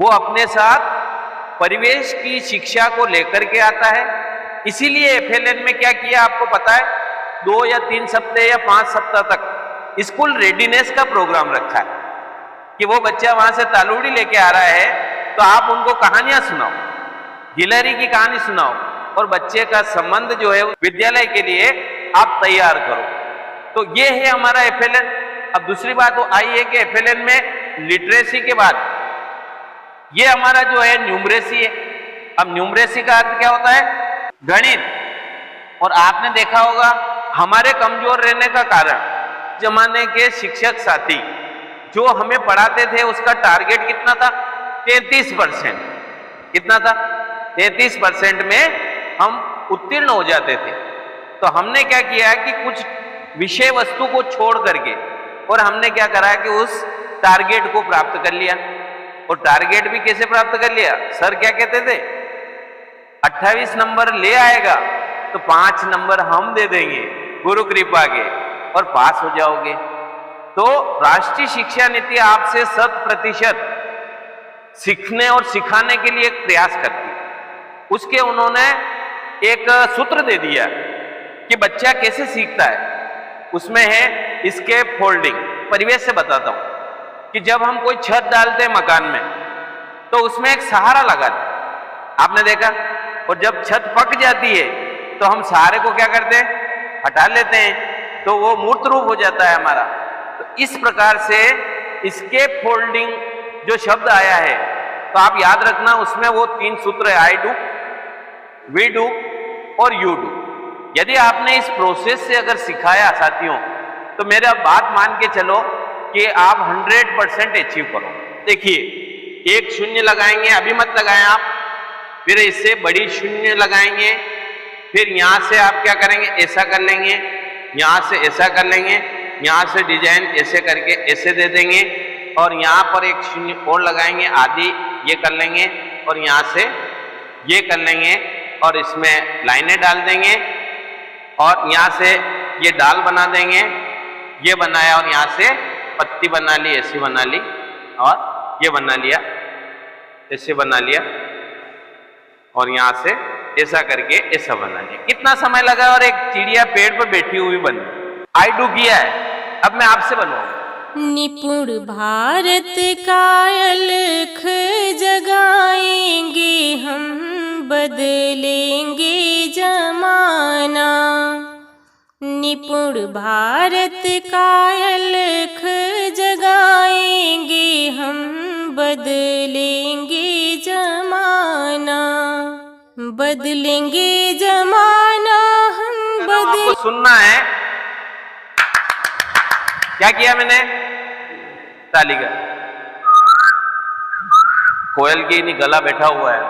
वो अपने साथ परिवेश की शिक्षा को लेकर के आता है। इसीलिए एफएलएन में क्या किया आपको पता है, 2 या 3 सप्ताह या 5 सप्ताह तक स्कूल रेडीनेस का प्रोग्राम रखा है कि वो बच्चा वहां से तालुड़ी लेके आ रहा है तो आप उनको कहानियां सुनाओ, गिलहरी की कहानी सुनाओ और बच्चे का संबंध जो है विद्यालय के लिए आप तैयार करो। तो ये है हमारा एफएलएन। अब दूसरी बात वो आई है कि एफएलएन में लिटरेसी के बाद ये हमारा जो है न्यूमरेसी है। अब न्यूमरेसी का अर्थ क्या होता है, गणित। और आपने देखा होगा हमारे कमजोर रहने का कारण जमाने के शिक्षक साथी जो हमें पढ़ाते थे उसका टारगेट कितना था, 33%। कितना था, 33% में हम उत्तीर्ण हो जाते थे। तो हमने क्या किया कि कुछ विषय वस्तु को छोड़ करके और हमने क्या करा कि उस टारगेट को प्राप्त कर लिया। और टारगेट भी कैसे प्राप्त कर लिया, सर क्या कहते थे, 28 नंबर ले आएगा तो 5 नंबर हम दे देंगे गुरु कृपा के और पास हो जाओगे। तो राष्ट्रीय शिक्षा नीति आपसे 100% सीखने और सिखाने के लिए एक प्रयास करती है। उसके उन्होंने एक सूत्र दे दिया कि बच्चा कैसे सीखता है। उसमें है इसके फोल्डिंग। परिवेश से बताता हूं कि जब हम कोई छत डालते हैं मकान में तो उसमें एक सहारा लगाते हैं, आपने देखा। और जब छत पक जाती है तो हम सहारे को क्या करते हैं, हटा लेते हैं, तो वो मूर्त रूप हो जाता है हमारा। तो इस प्रकार से इसके फोल्डिंग जो शब्द आया है तो आप याद रखना उसमें वो 3 सूत्र है, आई डू, वी डू और यू डू। यदि आपने इस प्रोसेस से अगर सिखाया साथियों तो मेरा बात मान के चलो कि आप 100% अचीव करो। देखिए, एक शून्य लगाएंगे, अभी मत लगाएं आप, फिर इससे बड़ी शून्य लगाएंगे, फिर यहां से आप क्या करेंगे, ऐसा कर लेंगे, यहां से ऐसा कर लेंगे, यहां से डिजाइन ऐसे करके ऐसे दे देंगे और यहां पर एक शून्य और लगाएंगे, आदि ये कर लेंगे और यहां से ये कर लेंगे और इसमें लाइनें डाल देंगे और यहां से ये डाल बना देंगे, ये बनाया और यहां से पत्ती बना ली, ऐसी बना ली और ये बना लिया, ऐसे बना लिया और यहां से ऐसा करके ऐसा बना लिया। कितना समय लगा और एक चिड़िया पेड़ पर बैठी हुई बनी। आई डू किया है, अब मैं आपसे बनवाऊंगा। निपुण भारत का अलख जगाएंगे हम, बदलेंगे जमाना। निपुण भारत का अलख जगाएंगे हम, बदलेंगे जमाना। बदलेंगे जमाना हम आपको सुनना है। क्या किया मैंने, ताली का कोयल की नहीं गला बैठा हुआ है,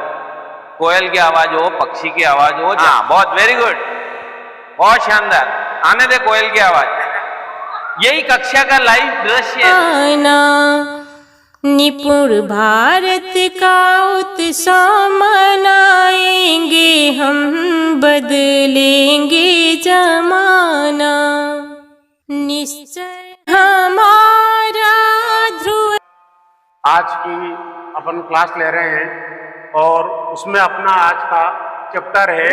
कोयल की आवाज हो, पक्षी की आवाज हो। हाँ, बहुत वेरी गुड, बहुत शानदार। आने दे कोयल की आवाज। यही कक्षा का लाइव दृश्य है। निपुण भारत का उत्सव मनाएंगे हम, बदलेंगे जमाना। निश्चय हमारा ध्रुव। आज की अपन क्लास ले रहे हैं और उसमें अपना आज का चैप्टर है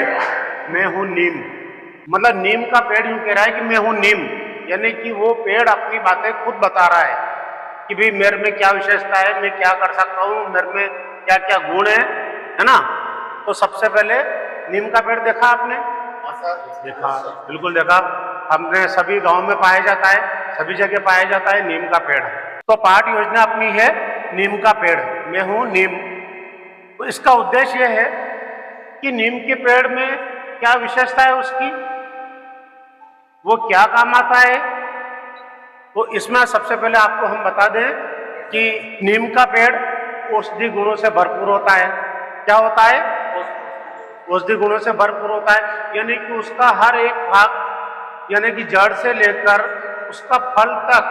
मैं हूँ नीम। मतलब नीम का पेड़ यूं कह रहा है कि मैं हूँ नीम, यानी कि वो पेड़ अपनी बातें खुद बता रहा है कि भाई मेरे में क्या विशेषता है, मैं क्या कर सकता हूँ, मेरे में क्या क्या गुण है ना। तो सबसे पहले नीम का पेड़ देखा आपने? देखा, बिल्कुल देखा। हमने सभी गांव में पाया जाता है, सभी जगह पाया जाता है नीम का पेड़। तो पाठ योजना अपनी है नीम का पेड़, मैं हूँ नीम। तो इसका उद्देश्य यह है कि नीम के पेड़ में क्या विशेषता है उसकी, वो क्या काम आता है। तो इसमें सबसे पहले आपको हम बता दें कि नीम का पेड़ औषधि गुणों से भरपूर होता है। क्या होता है? औषधि गुणों से भरपूर होता है, यानी कि उसका हर एक भाग, यानी कि जड़ से लेकर उसका फल तक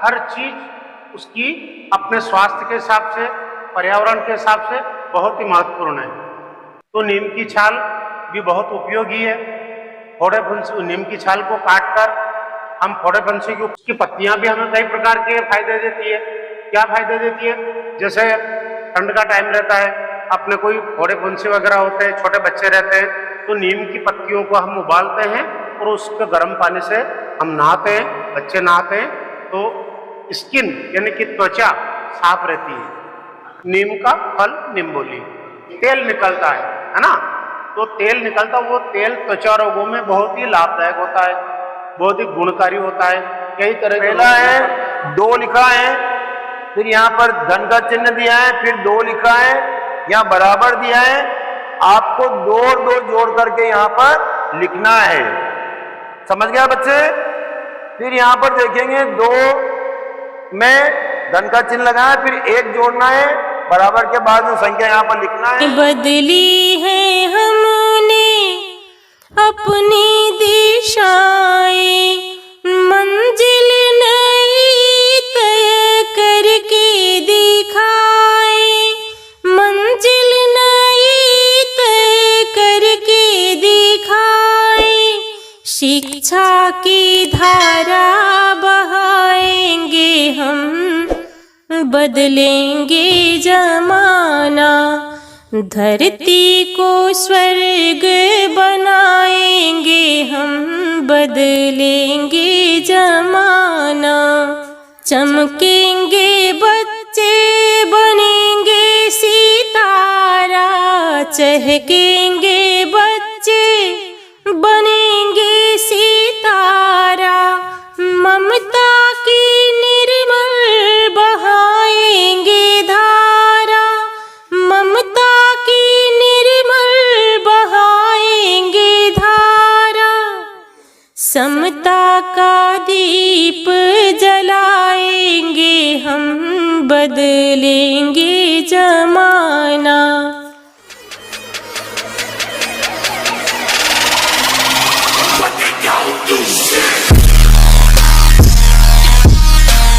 हर चीज उसकी अपने स्वास्थ्य के हिसाब से, पर्यावरण के हिसाब से बहुत ही महत्वपूर्ण है। तो नीम की छाल भी बहुत उपयोगी है। फोड़े फुंसी, नीम की छाल को काटकर हम फोड़े फुंसी की, उसकी पत्तियां भी हमें कई प्रकार के फायदे देती है। क्या फायदे देती है? जैसे ठंड का टाइम रहता है, अपने कोई फोड़े फुंसी वगैरह होते हैं, छोटे बच्चे रहते हैं, तो नीम की पत्तियों को हम उबालते हैं और उसके गर्म पानी से हम नहाते हैं, बच्चे नहाते हैं, तो स्किन यानी कि त्वचा साफ रहती है। नीम का फल निम्बोली, तेल निकलता है ना, तो तेल निकलता, वो तेल त्वचा रोगों में बहुत ही लाभदायक होता है, बहुत ही गुणकारी होता है। कई तरह के पहला है 2 लिखा है, फिर यहाँ पर धन का चिन्ह दिया है, फिर 2 लिखा है, यहाँ बराबर दिया है, आपको 2 और 2 जोड़ करके यहाँ पर लिखना है। समझ गया बच्चे? फिर यहाँ पर देखेंगे 2 में धन का चिन्ह लगा है, फिर 1 जोड़ना है, बराबर के बाद में संख्या यहाँ पर लिखना है। बदली है हमने अपनी दिशाएं, मंजिल नहीं तय करके दिखाए, मंजिल नहीं तय करके दिखाए, शिक्षा की धारा बहाएंगे हम, बदलेंगे जमाना, धरती को स्वर्ग बनाएंगे हम, बदलेंगे जमाना, चमकेंगे बच्चे बनेंगे सितारा, चहकेंगे बच्चे बनेंगे सितारा, ममता की निर्मल बहाएंगे धारा, ममता की निर्मल बहाएंगे धारा, समता का दीप जलाएंगे हम, बदलेंगे जमाना।